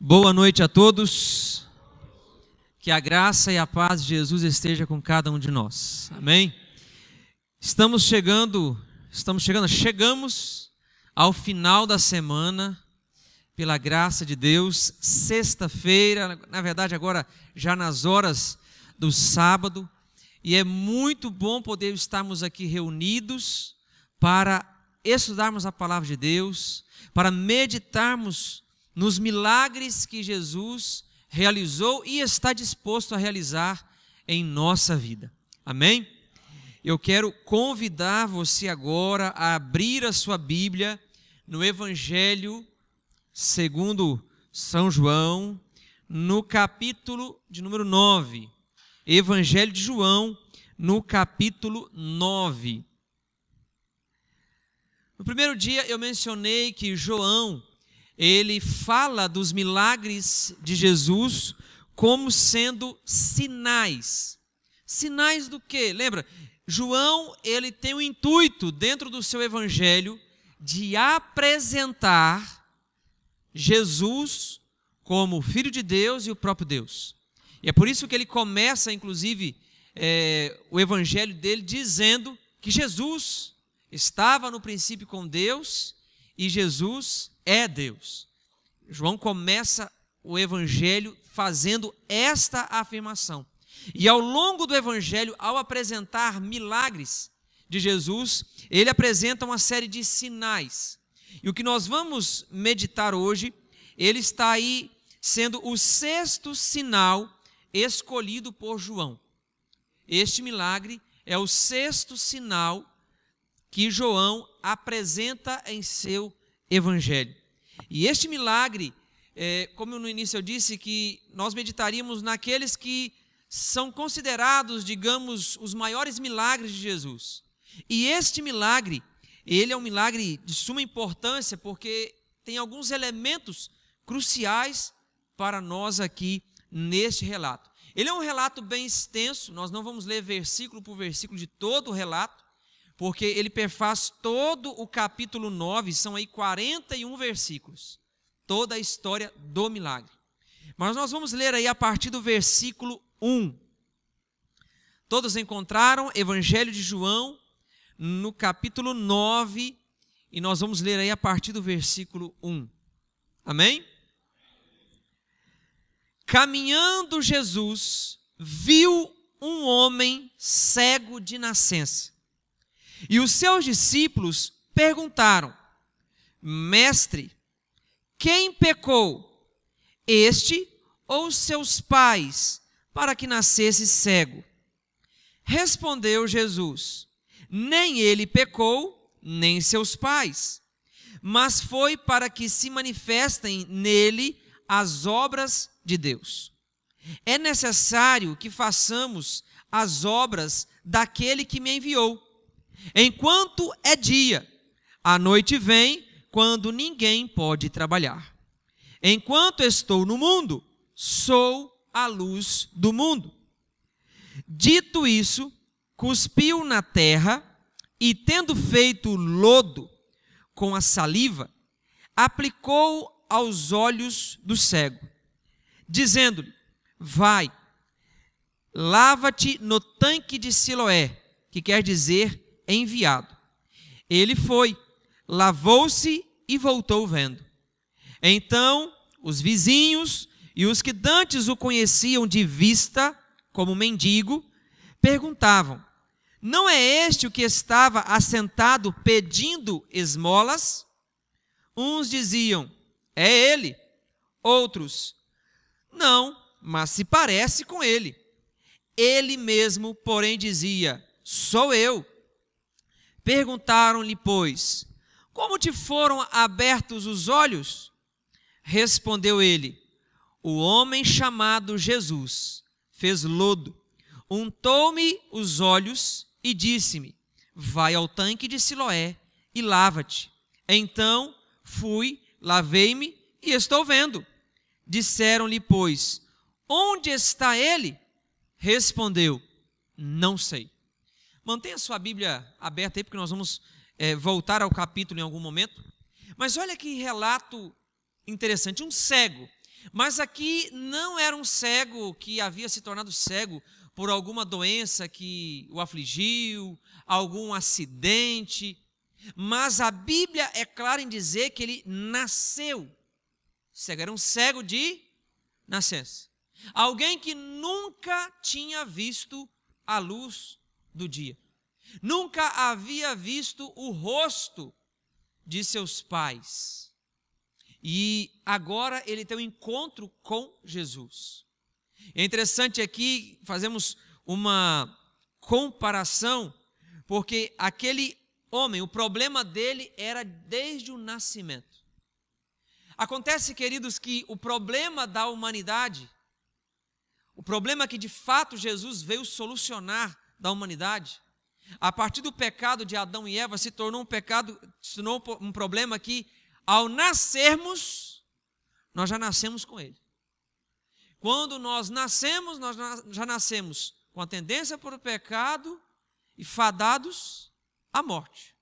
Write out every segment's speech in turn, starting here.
Boa noite a todos, que a graça e a paz de Jesus esteja com cada um de nós, amém? Chegamos ao final da semana, pela graça de Deus, sexta-feira, na verdade agora já nas horas do sábado, e é muito bom poder estarmos aqui reunidos para estudarmos a palavra de Deus, para meditarmos nos milagres que Jesus realizou e está disposto a realizar em nossa vida. Amém? Eu quero convidar você agora a abrir a sua Bíblia no Evangelho segundo São João, no capítulo de número 9. Evangelho de João, no capítulo 9. No primeiro dia eu mencionei que João, ele fala dos milagres de Jesus como sendo sinais. Sinais do quê? Lembra? João, ele tem o intuito dentro do seu evangelho de apresentar Jesus como o Filho de Deus e o próprio Deus. E é por isso que ele começa, inclusive, o evangelho dele dizendo que Jesus estava no princípio com Deus e Jesus é Deus. João começa o evangelho fazendo esta afirmação. E ao longo do evangelho, ao apresentar milagres de Jesus, ele apresenta uma série de sinais. E o que nós vamos meditar hoje, ele está aí sendo o sexto sinal escolhido por João. Este milagre é o sexto sinal que João apresenta em seu evangelho. E este milagre, como no início eu disse, que nós meditaríamos naqueles que são considerados, digamos, os maiores milagres de Jesus. E este milagre, ele é um milagre de suma importância, porque tem alguns elementos cruciais para nós aqui neste relato. Ele é um relato bem extenso, nós não vamos ler versículo por versículo de todo o relato, porque ele perfaz todo o capítulo 9, são aí 41 versículos, toda a história do milagre. Mas nós vamos ler aí a partir do versículo 1. Todos encontraram Evangelho de João no capítulo 9, e nós vamos ler aí a partir do versículo 1. Amém? Caminhando Jesus, viu um homem cego de nascença. E os seus discípulos perguntaram: Mestre, quem pecou, este ou seus pais, para que nascesse cego? Respondeu Jesus: Nem ele pecou, nem seus pais, mas foi para que se manifestem nele as obras de Deus. É necessário que façamos as obras daquele que me enviou. Enquanto é dia, a noite vem quando ninguém pode trabalhar. Enquanto estou no mundo, sou a luz do mundo. Dito isso, cuspiu na terra e, tendo feito lodo com a saliva, aplicou aos olhos do cego, dizendo-lhe: Vai, lava-te no tanque de Siloé, que quer dizer enviado. Ele foi, lavou-se e voltou vendo. Então os vizinhos e os que dantes o conheciam de vista como mendigo perguntavam: Não é este o que estava assentado pedindo esmolas? Uns diziam: É ele. Outros: Não, mas se parece com ele. Ele mesmo, porém, dizia: Sou eu. Perguntaram-lhe, pois: Como te foram abertos os olhos? Respondeu ele: O homem chamado Jesus fez lodo, untou-me os olhos e disse-me: Vai ao tanque de Siloé e lava-te. Então fui, lavei-me e estou vendo. Disseram-lhe, pois: Onde está ele? Respondeu: Não sei. Mantenha sua Bíblia aberta aí, porque nós vamos voltar ao capítulo em algum momento. Mas olha que relato interessante, um cego. Mas aqui não era um cego que havia se tornado cego por alguma doença que o afligiu, algum acidente, mas a Bíblia é clara em dizer que ele nasceu cego, era um cego de nascença. Alguém que nunca tinha visto a luz do dia, nunca havia visto o rosto de seus pais. E agora ele tem um encontro com Jesus. É interessante aqui, fazemos uma comparação, porque aquele homem, o problema dele era desde o nascimento. Acontece, queridos, que o problema da humanidade, o problema que de fato Jesus veio solucionar da humanidade, a partir do pecado de Adão e Eva, se tornou um problema que, ao nascermos, nós já nascemos com ele. Quando nós nascemos, nós já nascemos com a tendência para o pecado e fadados à morte.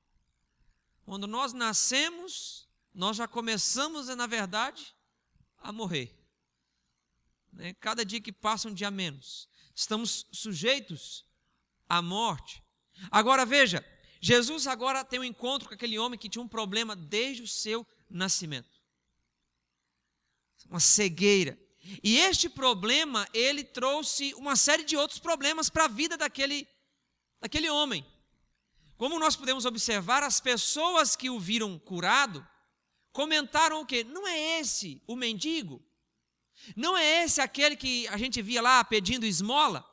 Quando nós nascemos, nós já começamos, na verdade, a morrer. Cada dia que passa, um dia menos. Estamos sujeitos à morte. Agora veja, Jesus agora tem um encontro com aquele homem que tinha um problema desde o seu nascimento. Uma cegueira. E este problema, ele trouxe uma série de outros problemas para a vida daquele homem. Como nós podemos observar, as pessoas que o viram curado, comentaram o quê? Não é esse o mendigo? Não é esse aquele que a gente via lá pedindo esmola?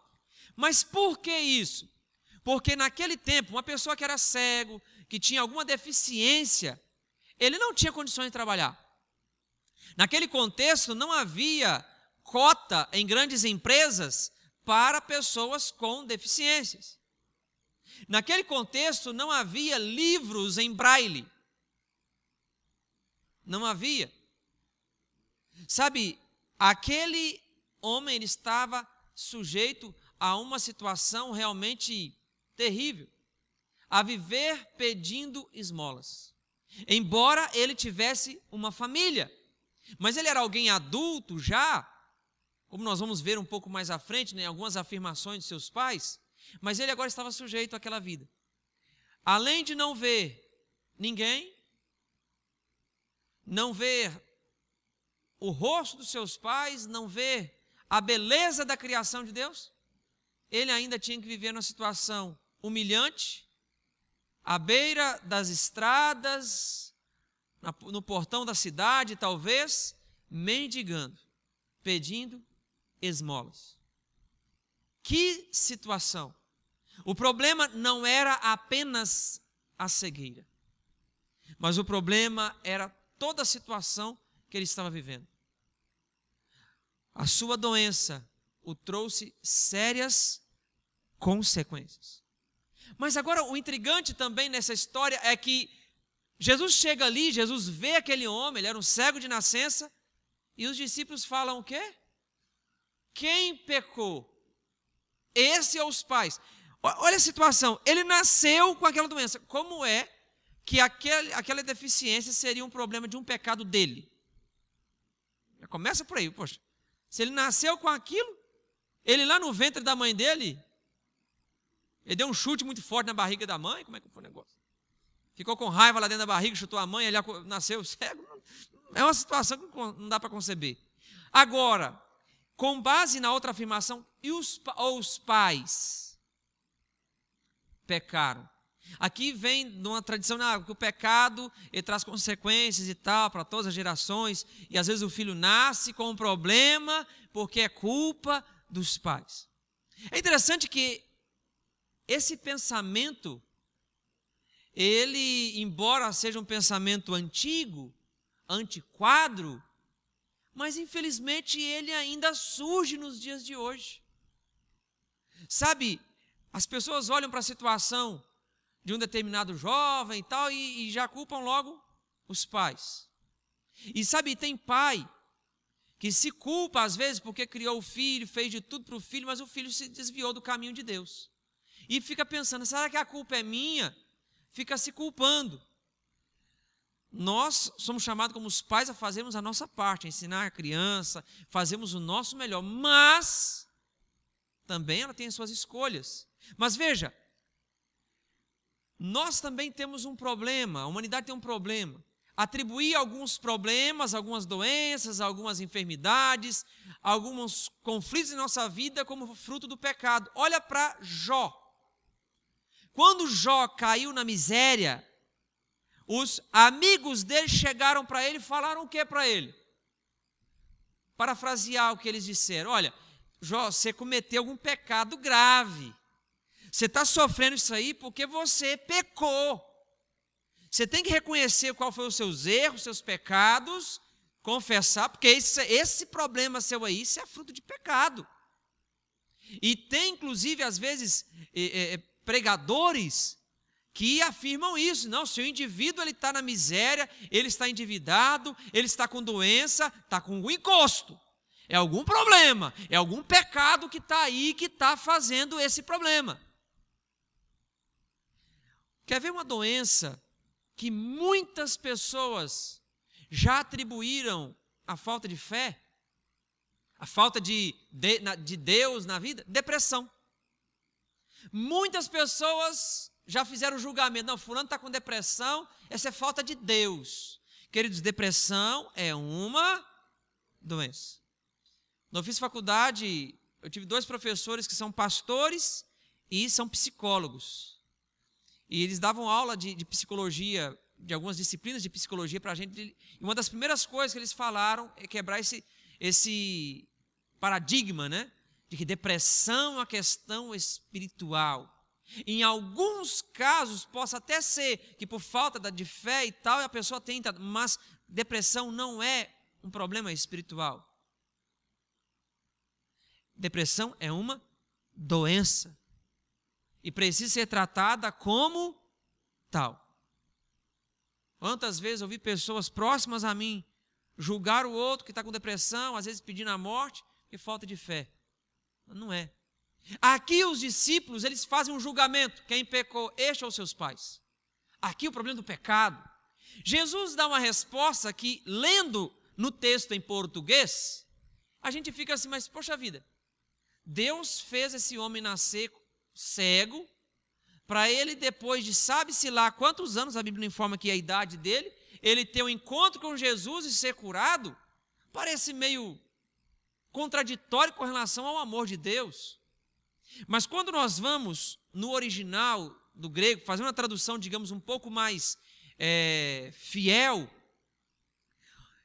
Mas por que isso? Porque naquele tempo, uma pessoa que era cego, que tinha alguma deficiência, ele não tinha condições de trabalhar. Naquele contexto, não havia cota em grandes empresas para pessoas com deficiências. Naquele contexto, não havia livros em braille. Não havia. Sabe, aquele homem ele estava sujeito a uma situação realmente terrível, a viver pedindo esmolas. Embora ele tivesse uma família, mas ele era alguém adulto já, como nós vamos ver um pouco mais à frente, né, algumas afirmações de seus pais, mas ele agora estava sujeito àquela vida. Além de não ver ninguém, não ver o rosto dos seus pais, não ver a beleza da criação de Deus, ele ainda tinha que viver numa situação humilhante, à beira das estradas, no portão da cidade, talvez, mendigando, pedindo esmolas. Que situação! O problema não era apenas a cegueira, mas o problema era toda a situação que ele estava vivendo. A sua doença o trouxe sérias consequências. Mas agora o intrigante também nessa história é que Jesus chega ali, Jesus vê aquele homem, ele era um cego de nascença, e os discípulos falam o quê? Quem pecou? Esse ou os pais? Olha a situação, ele nasceu com aquela doença. Como é que aquela deficiência seria um problema de um pecado dele? Já começa por aí, poxa. Se ele nasceu com aquilo, ele lá no ventre da mãe dele, ele deu um chute muito forte na barriga da mãe, como é que foi o negócio? Ficou com raiva lá dentro da barriga, chutou a mãe, ele nasceu cego. É uma situação que não dá para conceber. Agora, com base na outra afirmação, e os pais pecaram. Aqui vem de uma tradição que o pecado ele traz consequências e tal para todas as gerações, e às vezes o filho nasce com um problema porque é culpa dos pais. É interessante que esse pensamento, ele, embora seja um pensamento antigo, antiquado, mas infelizmente ele ainda surge nos dias de hoje. Sabe, as pessoas olham para a situação de um determinado jovem e tal, e já culpam logo os pais. E sabe, tem pai que se culpa às vezes porque criou o filho, fez de tudo para o filho, mas o filho se desviou do caminho de Deus. E fica pensando, será que a culpa é minha? Fica se culpando. Nós somos chamados como os pais a fazermos a nossa parte, a ensinar a criança, fazemos o nosso melhor, mas também ela tem as suas escolhas. Mas veja, nós também temos um problema, a humanidade tem um problema. Atribuir alguns problemas, algumas doenças, algumas enfermidades, alguns conflitos em nossa vida como fruto do pecado. Olha para Jó. Quando Jó caiu na miséria, os amigos dele chegaram para ele e falaram o que para ele? Parafrasear o que eles disseram. Olha, Jó, você cometeu algum pecado grave. Você está sofrendo isso aí porque você pecou. Você tem que reconhecer qual foi os seus erros, os seus pecados, confessar, porque esse problema seu aí, isso é fruto de pecado. E tem, inclusive, às vezes, pregadores que afirmam isso. Não, se o indivíduo está na miséria, ele está endividado, ele está com doença, está com um encosto. É algum problema, é algum pecado que está aí, que está fazendo esse problema. Quer ver uma doença que muitas pessoas já atribuíram à falta de fé? A falta de Deus na vida? Depressão. Muitas pessoas já fizeram o julgamento. Não, fulano está com depressão, essa é falta de Deus. Queridos, depressão é uma doença. Quando eu fiz faculdade, eu tive 2 professores que são pastores e são psicólogos. E eles davam aula de psicologia, de algumas disciplinas de psicologia para a gente. E uma das primeiras coisas que eles falaram é quebrar esse paradigma, né? De que depressão é uma questão espiritual. Em alguns casos, possa até ser que por falta de fé e tal, a pessoa tenta, mas depressão não é um problema espiritual. Depressão é uma doença e precisa ser tratada como tal. Quantas vezes eu vi pessoas próximas a mim julgar o outro que está com depressão, às vezes pedindo a morte, e falta de fé. Não é. Aqui os discípulos, eles fazem um julgamento. Quem pecou, este ou seus pais? Aqui o problema do pecado. Jesus dá uma resposta que, lendo no texto em português, a gente fica assim, mas poxa vida, Deus fez esse homem nascer cego, para ele depois de sabe-se lá quantos anos, a Bíblia informa que é a idade dele, ele ter um encontro com Jesus e ser curado, parece meio contraditório com relação ao amor de Deus. Mas quando nós vamos no original do grego, fazendo uma tradução, digamos, um pouco mais fiel,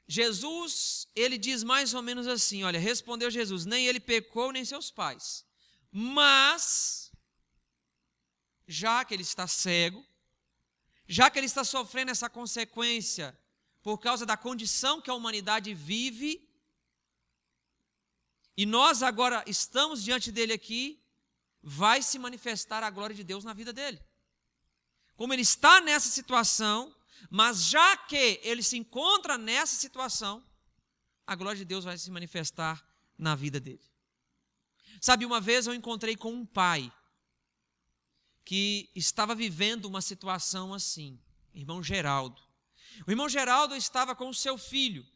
Jesus, ele diz mais ou menos assim, olha, respondeu Jesus, nem ele pecou, nem seus pais, mas, já que ele está cego, já que ele está sofrendo essa consequência por causa da condição que a humanidade vive, e nós agora estamos diante dele aqui, vai se manifestar a glória de Deus na vida dele. Como ele está nessa situação, mas já que ele se encontra nessa situação, a glória de Deus vai se manifestar na vida dele. Sabe, uma vez eu encontrei com um pai que estava vivendo uma situação assim, irmão Geraldo. O irmão Geraldo estava com o seu filho,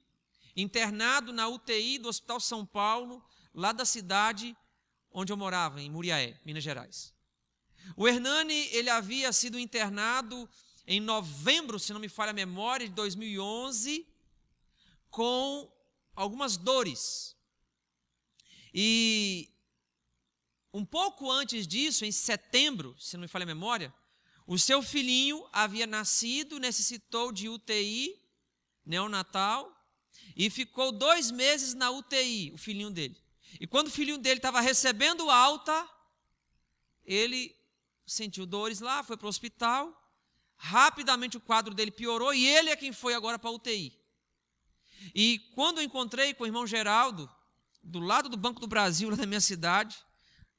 internado na UTI do Hospital São Paulo, lá da cidade onde eu morava, em Muriaé, Minas Gerais. O Hernani, ele havia sido internado em novembro, se não me falha a memória, de 2011, com algumas dores. E um pouco antes disso, em setembro, se não me falha a memória, o seu filhinho havia nascido, necessitou de UTI neonatal e ficou 2 meses na UTI, o filhinho dele. E quando o filhinho dele estava recebendo alta, ele sentiu dores lá, foi para o hospital, rapidamente o quadro dele piorou e ele é quem foi agora para a UTI. E quando eu encontrei com o irmão Geraldo, do lado do Banco do Brasil, lá na minha cidade,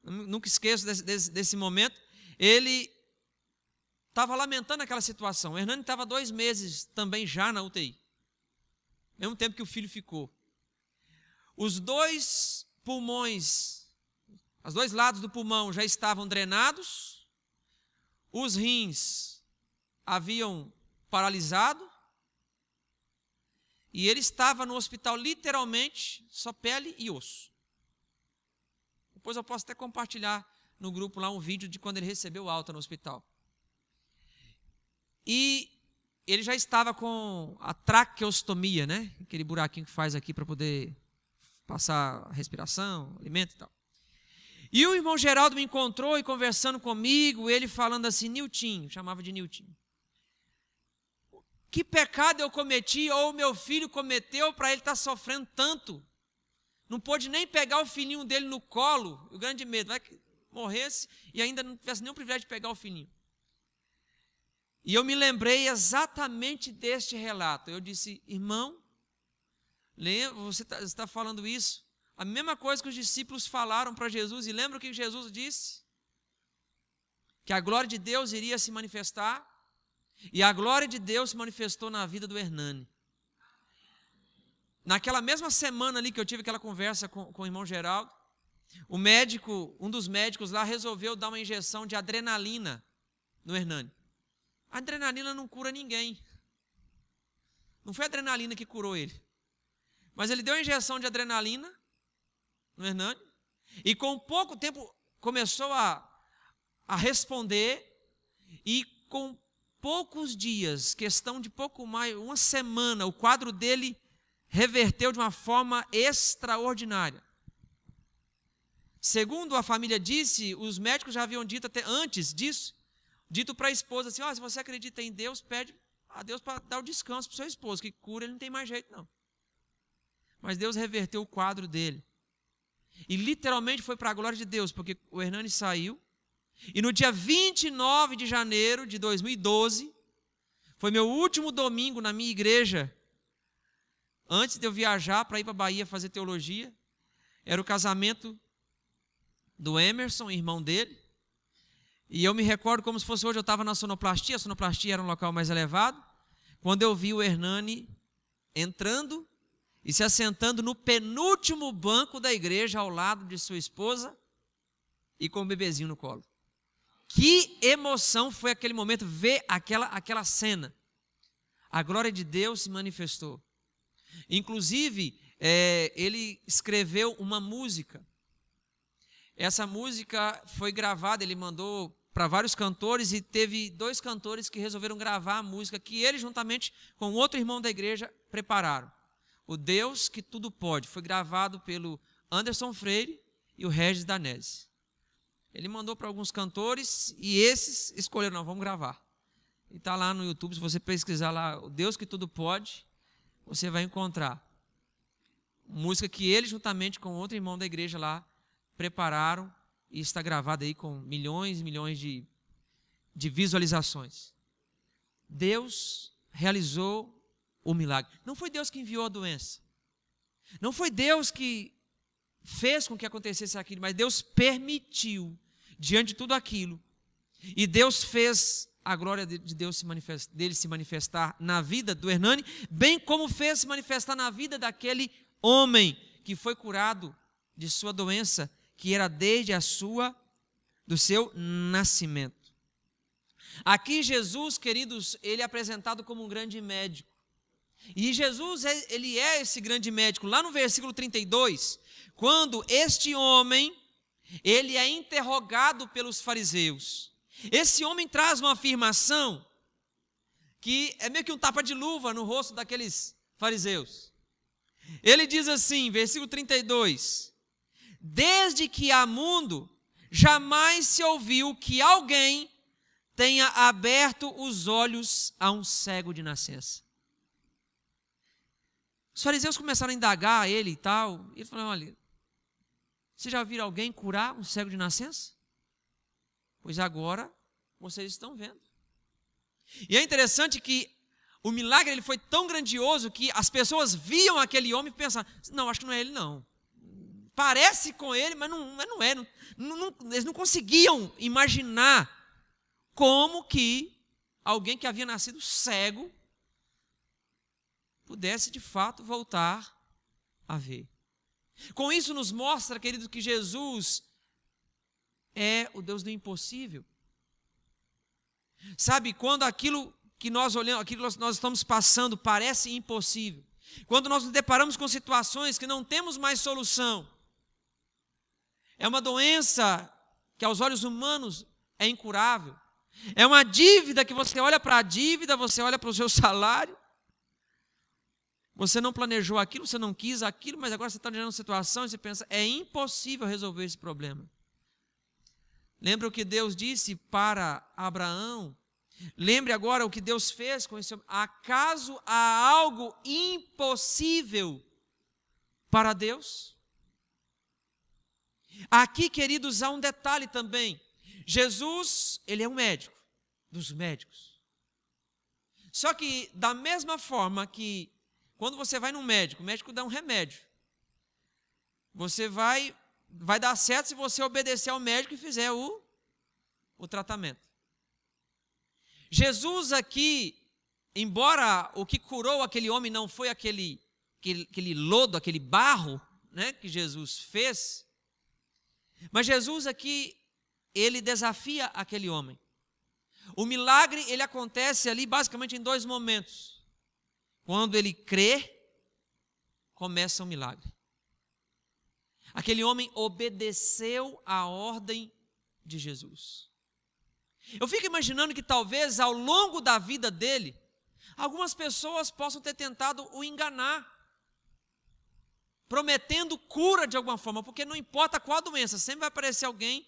nunca esqueço desse momento, ele estava lamentando aquela situação. O Hernani estava 2 meses também já na UTI, mesmo tempo que o filho ficou. Os 2 pulmões, os 2 lados do pulmão já estavam drenados, os rins haviam paralisado E ele estava no hospital literalmente só pele e osso. Depois eu posso até compartilhar no grupo lá um vídeo de quando ele recebeu alta no hospital. E ele já estava com a traqueostomia, né? Aquele buraquinho que faz aqui para poder passar a respiração, alimento e tal. E o irmão Geraldo me encontrou e conversando comigo, ele falando assim, Niltinho, chamava de Niltinho. Que pecado eu cometi ou meu filho cometeu para ele estar sofrendo tanto? Não pôde nem pegar o filhinho dele no colo, o grande medo, vai que morresse e ainda não tivesse nenhum privilégio de pegar o filhinho. E eu me lembrei exatamente deste relato. Eu disse, irmão, você está falando isso? A mesma coisa que os discípulos falaram para Jesus, e lembra o que Jesus disse? Que a glória de Deus iria se manifestar, e a glória de Deus se manifestou na vida do Hernani. Naquela mesma semana ali que eu tive aquela conversa com o irmão Geraldo, o médico, um dos médicos lá resolveu dar uma injeção de adrenalina no Hernani. A adrenalina não cura ninguém. Não foi a adrenalina que curou ele. Mas ele deu uma injeção de adrenalina no Hernani, e com pouco tempo começou a responder, e com poucos dias, questão de pouco mais, uma semana, o quadro dele reverteu de uma forma extraordinária. Segundo a família disse, os médicos já haviam dito até antes disso, dito para a esposa assim, se você acredita em Deus, pede a Deus para dar o descanso para o seu esposo, que cura ele não tem mais jeito não. Mas Deus reverteu o quadro dele. E literalmente foi para a glória de Deus, porque o Hernani saiu, e no dia 29 de janeiro de 2012, foi meu último domingo na minha igreja, antes de eu viajar para ir para a Bahia fazer teologia. Era o casamento do Emerson, irmão dele, e eu me recordo como se fosse hoje, eu estava na sonoplastia, a sonoplastia era um local mais elevado, quando eu vi o Hernani entrando e se assentando no penúltimo banco da igreja, ao lado de sua esposa e com o bebezinho no colo. Que emoção foi aquele momento, ver aquela cena. A glória de Deus se manifestou. Inclusive, ele escreveu uma música. Essa música foi gravada, ele mandou para vários cantores, e teve 2 cantores que resolveram gravar a música, que ele, juntamente com outro irmão da igreja, prepararam. O Deus que Tudo Pode, foi gravado pelo Anderson Freire e o Regis Danese. Ele mandou para alguns cantores e esses escolheram, não, vamos gravar. E está lá no YouTube, se você pesquisar lá, o Deus que Tudo Pode, você vai encontrar. Música que ele, juntamente com outro irmão da igreja lá, prepararam, e está gravada aí com milhões e milhões de visualizações. Deus realizou o milagre. Não foi Deus que enviou a doença. Não foi Deus que fez com que acontecesse aquilo, mas Deus permitiu, diante de tudo aquilo, e Deus fez a glória de Deus dele se manifestar na vida do Hernani, bem como fez se manifestar na vida daquele homem que foi curado de sua doença, que era desde do seu nascimento. Aqui Jesus, queridos, ele é apresentado como um grande médico. E Jesus, ele é esse grande médico. Lá no versículo 32, quando este homem, ele é interrogado pelos fariseus. Esse homem traz uma afirmação que é meio que um tapa de luva no rosto daqueles fariseus. Ele diz assim, versículo 32, desde que há mundo, jamais se ouviu que alguém tenha aberto os olhos a um cego de nascença. Os fariseus começaram a indagar ele e tal, e ele falou, olha, vocês já viram alguém curar um cego de nascença? Pois agora vocês estão vendo. E é interessante que o milagre ele foi tão grandioso que as pessoas viam aquele homem e pensavam, não, acho que não é ele não. Parece com ele, mas não é. Eles não conseguiam imaginar como que alguém que havia nascido cego pudesse de fato voltar a ver. Com isso nos mostra, querido, que Jesus é o Deus do impossível. Sabe, quando aquilo que nós olhamos, aquilo que nós estamos passando parece impossível, Quando nós nos deparamos com situações que não temos mais solução, é uma doença que aos olhos humanos é incurável, é uma dívida que você olha para a dívida, você olha para o seu salário, você não planejou aquilo, você não quis aquilo, mas agora você está gerando uma situação e você pensa, é impossível resolver esse problema. Lembra o que Deus disse para Abraão? Lembre agora o que Deus fez com esse homem. Acaso há algo impossível para Deus? Aqui, queridos, há um detalhe também. Jesus, ele é um médico, dos médicos. Só que da mesma forma que quando você vai num médico, o médico dá um remédio. Você vai dar certo se você obedecer ao médico e fizer o tratamento. Jesus aqui, embora o que curou aquele homem não foi aquele lodo, aquele barro, né, que Jesus fez, mas Jesus aqui, ele desafia aquele homem. O milagre, ele acontece ali basicamente em 2 momentos. Quando ele crê, começa o milagre. Aquele homem obedeceu à ordem de Jesus. Eu fico imaginando que talvez ao longo da vida dele, algumas pessoas possam ter tentado o enganar, prometendo cura de alguma forma, porque não importa qual doença, sempre vai aparecer alguém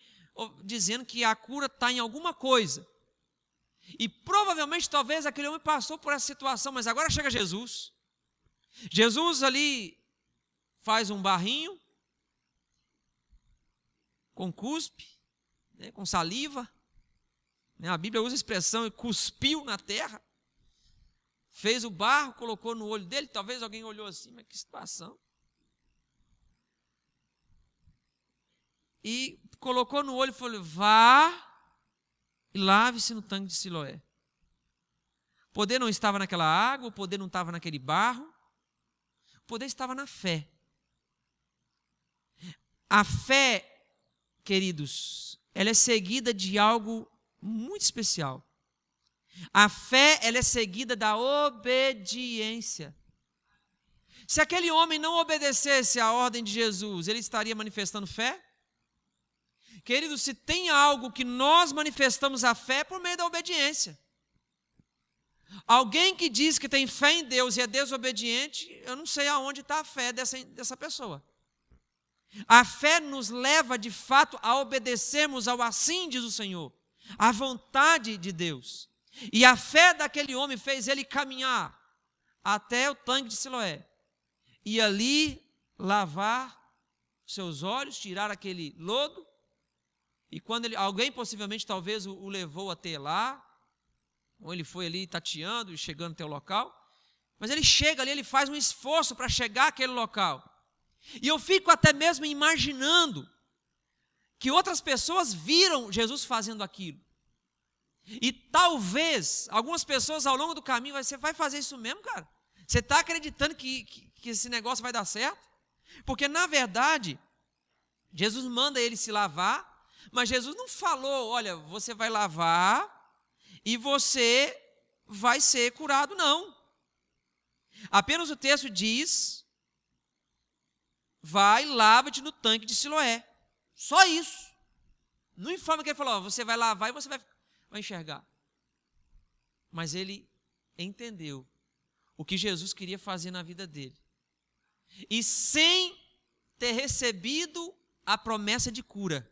dizendo que a cura está em alguma coisa. E provavelmente, talvez, aquele homem passou por essa situação, mas agora chega Jesus. Jesus ali faz um barrinho, com cuspe, né, com saliva. A Bíblia usa a expressão, cuspiu na terra. Fez o barro, colocou no olho dele. Talvez alguém olhou assim, mas que situação. E colocou no olho e falou, vá e lave-se no tanque de Siloé. O poder não estava naquela água, o poder não estava naquele barro. O poder estava na fé. A fé, queridos, ela é seguida de algo muito especial. A fé, ela é seguida da obediência. Se aquele homem não obedecesse à ordem de Jesus, ele estaria manifestando fé? Querido, se tem algo que nós manifestamos a fé, é por meio da obediência. Alguém que diz que tem fé em Deus e é desobediente, eu não sei aonde está a fé dessa pessoa. A fé nos leva, de fato, a obedecermos ao assim diz o Senhor, à vontade de Deus. E a fé daquele homem fez ele caminhar até o tanque de Siloé. E ali lavar seus olhos, tirar aquele lodo. E quando alguém possivelmente talvez o levou até lá, ou ele foi ali tateando e chegando até o local, mas ele chega ali, ele faz um esforço para chegar àquele local. E eu fico até mesmo imaginando que outras pessoas viram Jesus fazendo aquilo. E talvez algumas pessoas ao longo do caminho, você vai fazer isso mesmo, cara? Você está acreditando que esse negócio vai dar certo? Porque na verdade, Jesus manda ele se lavar, mas Jesus não falou, olha, você vai lavar e você vai ser curado, não. Apenas o texto diz, vai, lava-te no tanque de Siloé. Só isso. Não informa que ele falou, você vai lavar e você vai enxergar. Mas ele entendeu o que Jesus queria fazer na vida dele. E sem ter recebido a promessa de cura,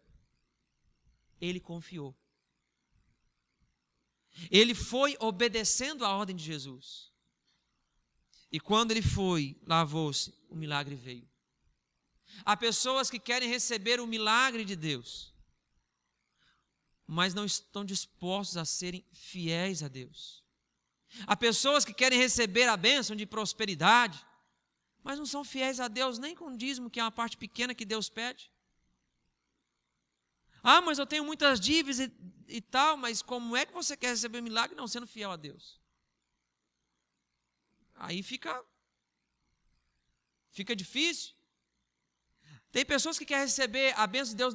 ele confiou. Ele foi obedecendo a ordem de Jesus. E quando ele foi, lavou-se, o milagre veio. Há pessoas que querem receber o milagre de Deus, mas não estão dispostos a serem fiéis a Deus. Há pessoas que querem receber a bênção de prosperidade, mas não são fiéis a Deus, nem com o dízimo, que é uma parte pequena que Deus pede. Ah, mas eu tenho muitas dívidas e tal, mas como é que você quer receber milagre não sendo fiel a Deus? Aí fica difícil. Tem pessoas que querem receber a bênção de Deus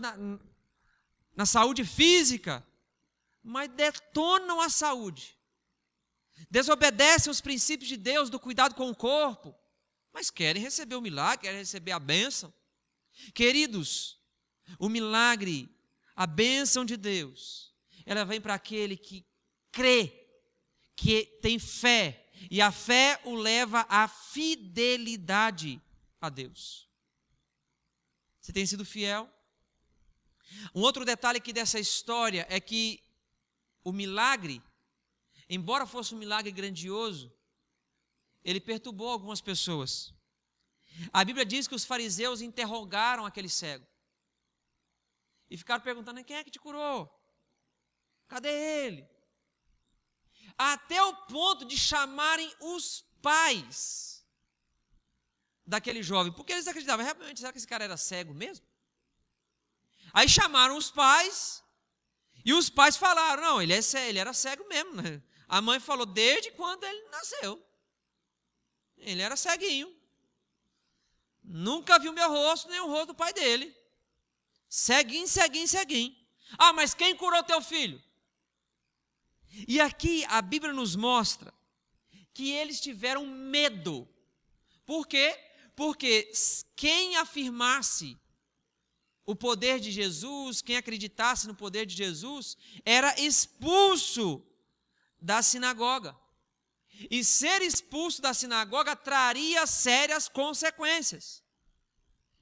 na saúde física, mas detonam a saúde. Desobedecem os princípios de Deus do cuidado com o corpo. mas querem receber o milagre, querem receber a bênção. Queridos, o milagre, a bênção de Deus, ela vem para aquele que crê, que tem fé, e a fé o leva à fidelidade a Deus. Você tem sido fiel? Um outro detalhe aqui dessa história é que o milagre, embora fosse um milagre grandioso, ele perturbou algumas pessoas. A Bíblia diz que os fariseus interrogaram aquele cego e ficaram perguntando: quem é que te curou? Cadê ele? Até o ponto de chamarem os pais daquele jovem, porque eles acreditavam: realmente, será que esse cara era cego mesmo? Aí chamaram os pais, e os pais falaram: não, ele era cego mesmo, né? A mãe falou: desde quando ele nasceu, ele era ceguinho, nunca viu meu rosto, nem o rosto do pai dele, ceguinho, ceguinho, ceguinho. Ah, mas quem curou teu filho? E aqui a Bíblia nos mostra que eles tiveram medo. Por quê? Porque quem afirmasse o poder de Jesus, quem acreditasse no poder de Jesus, era expulso da sinagoga. E ser expulso da sinagoga traria sérias consequências.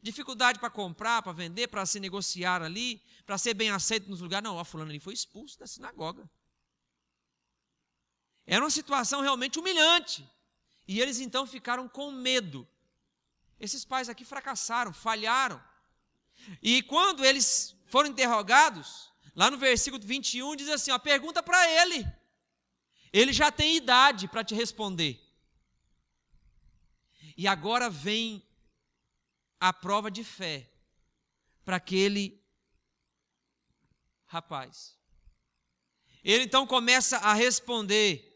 Dificuldade para comprar, para vender, para se negociar ali, para ser bem aceito nos lugares. Não, fulano ali foi expulso da sinagoga. Era uma situação realmente humilhante. E eles então ficaram com medo. Esses pais aqui fracassaram, falharam. E quando eles foram interrogados, lá no versículo 21, diz assim: pergunta para ele. Ele já tem idade para te responder. E agora vem a prova de fé para aquele rapaz. Ele então começa a responder.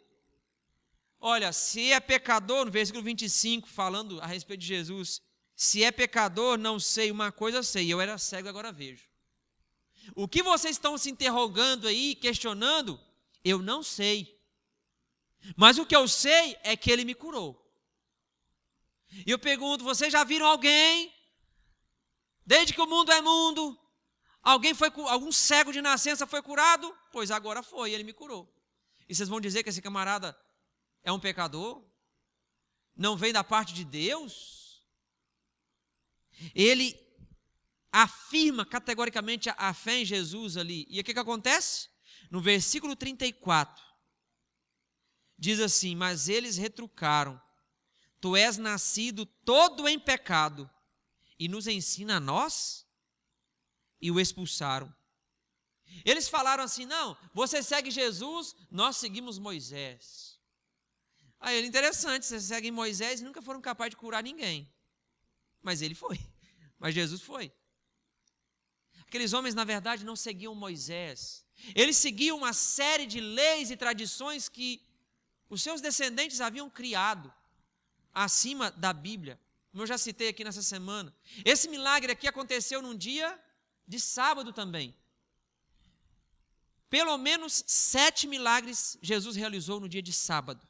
Olha, se é pecador, no versículo 25, falando a respeito de Jesus, se é pecador, não sei, uma coisa eu sei, eu era cego, agora vejo. O que vocês estão se interrogando aí, questionando, eu não sei. Mas o que eu sei é que ele me curou. E eu pergunto: vocês já viram alguém, desde que o mundo é mundo, algum cego de nascença foi curado? Pois agora foi, ele me curou. E vocês vão dizer que esse camarada é um pecador? Não vem da parte de Deus? Ele afirma categoricamente a fé em Jesus ali. E o que acontece? No versículo 34, diz assim: mas eles retrucaram: tu és nascido todo em pecado, e nos ensina a nós? E o expulsaram. Eles falaram assim: não, você segue Jesus, nós seguimos Moisés. Aí ele: interessante, vocês seguem Moisés e nunca foram capazes de curar ninguém. Mas ele foi, mas Jesus foi. Aqueles homens, na verdade, não seguiam Moisés. Eles seguiam uma série de leis e tradições que os seus descendentes haviam criado acima da Bíblia. Como eu já citei aqui nessa semana. Esse milagre aqui aconteceu num dia de sábado também. Pelo menos 7 milagres Jesus realizou no dia de sábado.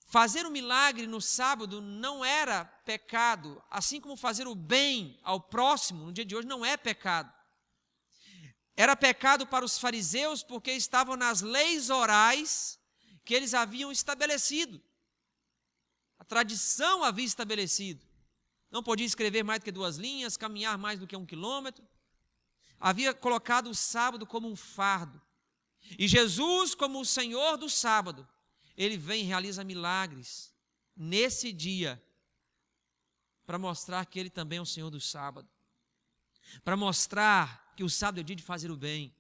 Fazer um milagre no sábado não era pecado, assim como fazer o bem ao próximo no dia de hoje não é pecado. Era pecado para os fariseus porque estavam nas leis orais que eles haviam estabelecido. A tradição havia estabelecido. Não podia escrever mais do que 2 linhas, caminhar mais do que 1 quilômetro. Havia colocado o sábado como um fardo. E Jesus, como o Senhor do sábado, ele vem e realiza milagres nesse dia para mostrar que ele também é o Senhor do sábado. Para mostrar que o sábado é o dia de fazer o bem.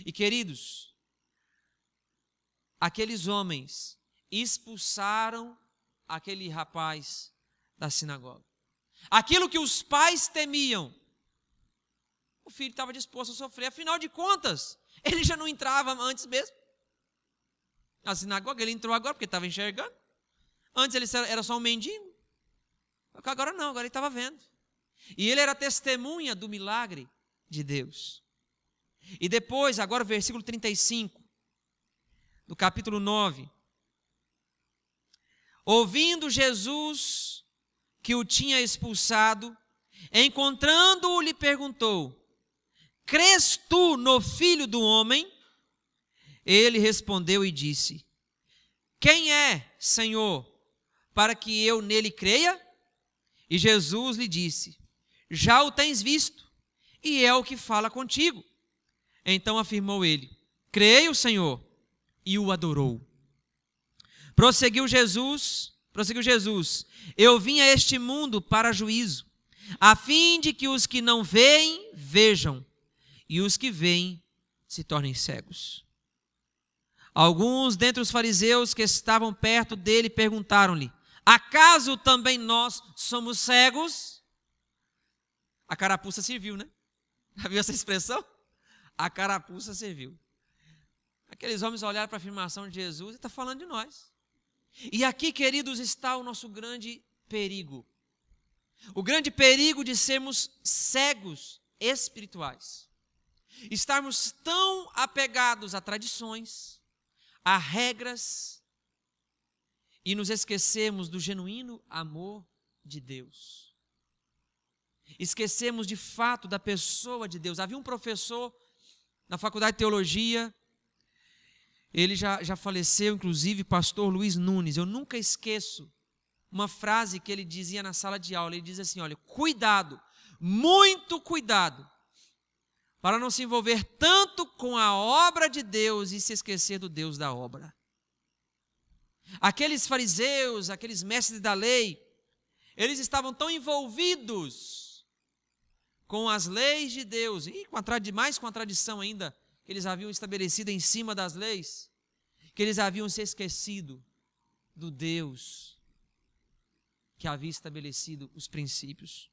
E queridos, aqueles homens expulsaram aquele rapaz da sinagoga. Aquilo que os pais temiam, o filho estava disposto a sofrer. Afinal de contas, ele já não entrava antes mesmo na sinagoga. Ele entrou agora porque estava enxergando. Antes ele era só um mendigo. Agora não, agora ele estava vendo. E ele era testemunha do milagre de Deus. E depois, agora o versículo 35, do capítulo 9. ouvindo Jesus que o tinha expulsado, encontrando-o, lhe perguntou: crês tu no Filho do Homem? Ele respondeu e disse: quem é, Senhor, para que eu nele creia? E Jesus lhe disse: já o tens visto, e é o que fala contigo. Então afirmou ele: creio, Senhor, e o adorou. Prosseguiu Jesus: eu vim a este mundo para juízo, a fim de que os que não veem, vejam, e os que veem se tornem cegos. Alguns dentre os fariseus que estavam perto dele perguntaram-lhe: acaso também nós somos cegos? A carapuça serviu, né? Já viu essa expressão? A carapuça serviu. Aqueles homens olharam para a afirmação de Jesus e está falando de nós. E aqui, queridos, está o nosso grande perigo. O grande perigo de sermos cegos espirituais. Estarmos tão apegados a tradições, a regras, e nos esquecemos do genuíno amor de Deus. Esquecemos de fato da pessoa de Deus. Havia um professor na faculdade de teologia, ele já faleceu, inclusive, pastor Luiz Nunes. Eu nunca esqueço uma frase que ele dizia na sala de aula. Ele diz assim: olha, cuidado, muito cuidado, para não se envolver tanto com a obra de Deus e se esquecer do Deus da obra. Aqueles fariseus, aqueles mestres da lei, eles estavam tão envolvidos com as leis de Deus, e mais com a tradição ainda, que eles haviam estabelecido em cima das leis, que eles haviam se esquecido do Deus que havia estabelecido os princípios.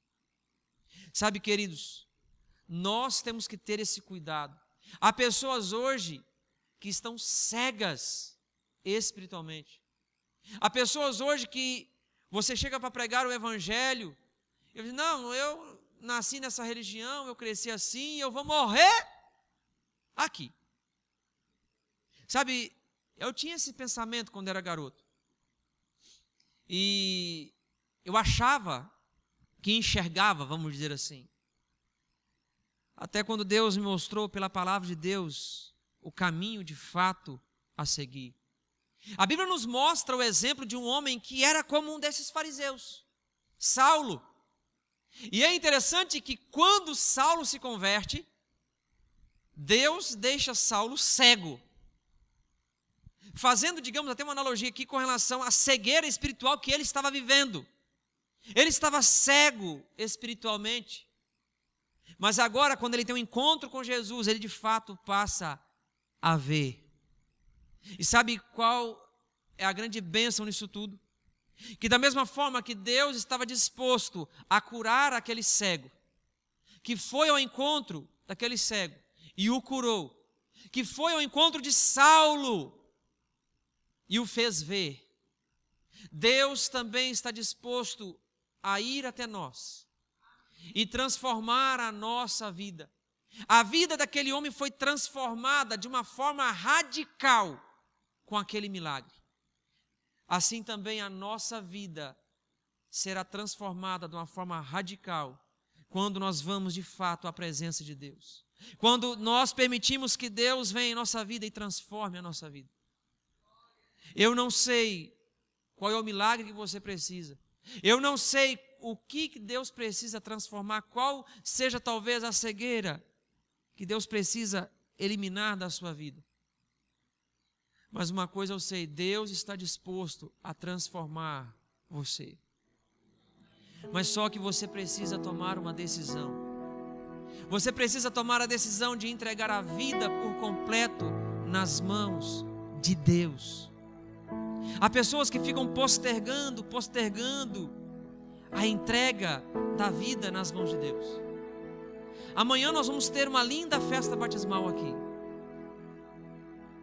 Sabe, queridos, nós temos que ter esse cuidado. Há pessoas hoje que estão cegas espiritualmente. Há pessoas hoje que você chega para pregar o evangelho e diz: não, eu nasci nessa religião, eu cresci assim, eu vou morrer aqui. Sabe, eu tinha esse pensamento quando era garoto. E eu achava que enxergava, vamos dizer assim. Até quando Deus me mostrou pela palavra de Deus o caminho de fato a seguir. A Bíblia nos mostra o exemplo de um homem que era como um desses fariseus, Saulo. E é interessante que quando Saulo se converte, Deus deixa Saulo cego. Fazendo, digamos, até uma analogia aqui com relação à cegueira espiritual que ele estava vivendo. Ele estava cego espiritualmente. Mas agora, quando ele tem um encontro com Jesus, ele de fato passa a ver. E sabe qual é a grande bênção nisso tudo? Que da mesma forma que Deus estava disposto a curar aquele cego, que foi ao encontro daquele cego e o curou, que foi ao encontro de Saulo e o fez ver, Deus também está disposto a ir até nós e transformar a nossa vida. A vida daquele homem foi transformada de uma forma radical com aquele milagre. Assim também a nossa vida será transformada de uma forma radical quando nós vamos de fato à presença de Deus. Quando nós permitimos que Deus venha em nossa vida e transforme a nossa vida. Eu não sei qual é o milagre que você precisa. Eu não sei o que Deus precisa transformar, qual seja talvez a cegueira que Deus precisa eliminar da sua vida. Mas uma coisa eu sei, Deus está disposto a transformar você. Mas só que você precisa tomar uma decisão. Você precisa tomar a decisão de entregar a vida por completo nas mãos de Deus. Há pessoas que ficam postergando a entrega da vida nas mãos de Deus. Amanhã nós vamos ter uma linda festa batismal aqui.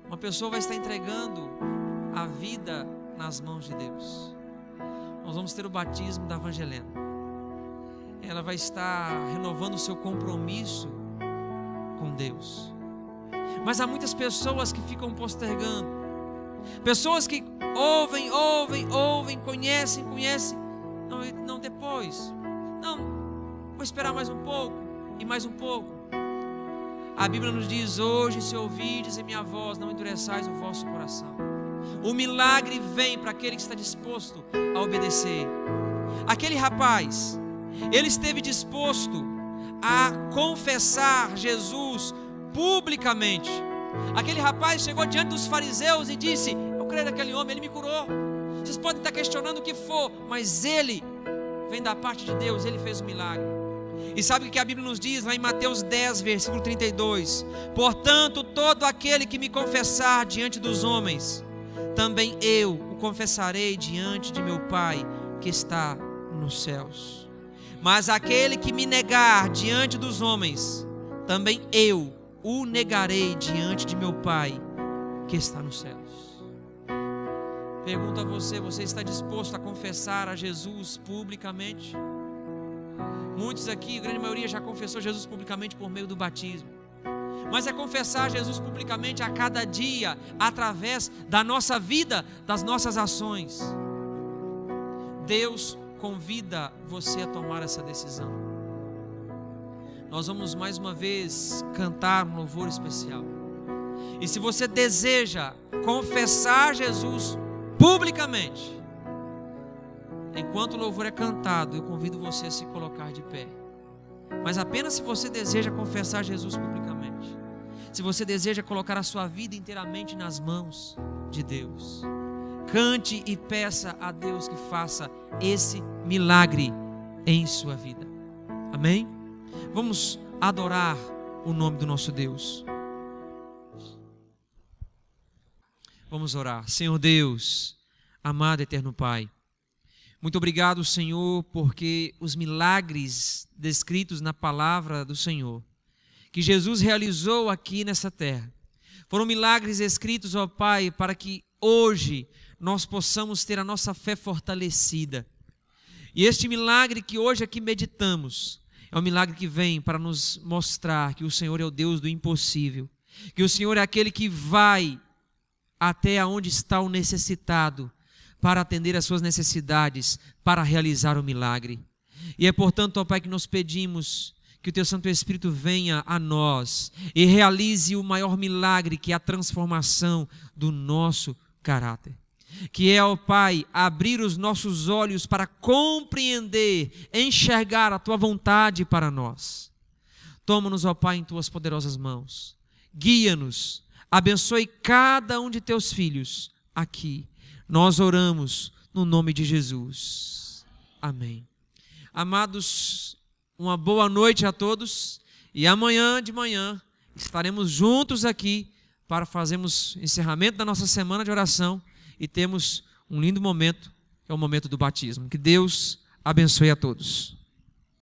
Uma pessoa vai estar entregando a vida nas mãos de Deus. Nós vamos ter o batismo da Evangelena. Ela vai estar renovando o seu compromisso com Deus. Mas há muitas pessoas que ficam postergando Pessoas que ouvem, conhecem. Não, depois. Não, vou esperar mais um pouco e mais um pouco. A Bíblia nos diz: hoje, se ouvirdes a minha voz, não endureçais o vosso coração. O milagre vem para aquele que está disposto a obedecer. Aquele rapaz, ele esteve disposto a confessar Jesus publicamente. Aquele rapaz chegou diante dos fariseus e disse: eu creio naquele homem, ele me curou. Vocês podem estar questionando o que for, mas ele vem da parte de Deus, ele fez o milagre. E sabe o que a Bíblia nos diz lá em Mateus 10, versículo 32? Portanto, todo aquele que me confessar diante dos homens, também eu o confessarei diante de meu Pai que está nos céus. Mas aquele que me negar diante dos homens, também eu o negarei diante de meu Pai que está nos céus. Pergunto a você: você está disposto a confessar a Jesus publicamente? Muitos aqui, a grande maioria, já confessou Jesus publicamente por meio do batismo. Mas é confessar Jesus publicamente a cada dia, através da nossa vida, das nossas ações. Deus convida você a tomar essa decisão. Nós vamos mais uma vez cantar um louvor especial. E se você deseja confessar Jesus publicamente, enquanto o louvor é cantado, eu convido você a se colocar de pé. Mas apenas se você deseja confessar Jesus publicamente. Se você deseja colocar a sua vida inteiramente nas mãos de Deus, cante e peça a Deus que faça esse milagre em sua vida. Amém? Vamos adorar o nome do nosso Deus. Vamos orar. Senhor Deus, amado eterno Pai, muito obrigado, Senhor, porque os milagres descritos na palavra do Senhor, que Jesus realizou aqui nessa terra, foram milagres escritos, ó Pai, para que hoje nós possamos ter a nossa fé fortalecida. E este milagre que hoje aqui meditamos, é um milagre que vem para nos mostrar que o Senhor é o Deus do impossível, que o Senhor é aquele que vai até onde está o necessitado, para atender às suas necessidades, para realizar o milagre. E é portanto, ó Pai, que nós pedimos que o Teu Santo Espírito venha a nós e realize o maior milagre, que é a transformação do nosso caráter. Que é, ó Pai, abrir os nossos olhos para compreender, enxergar a Tua vontade para nós. Toma-nos, ó Pai, em Tuas poderosas mãos. Guia-nos, abençoe cada um de Teus filhos aqui. Nós oramos no nome de Jesus. Amém. Amados, uma boa noite a todos. E amanhã de manhã estaremos juntos aqui para fazermos encerramento da nossa semana de oração e temos um lindo momento, que é o momento do batismo. Que Deus abençoe a todos.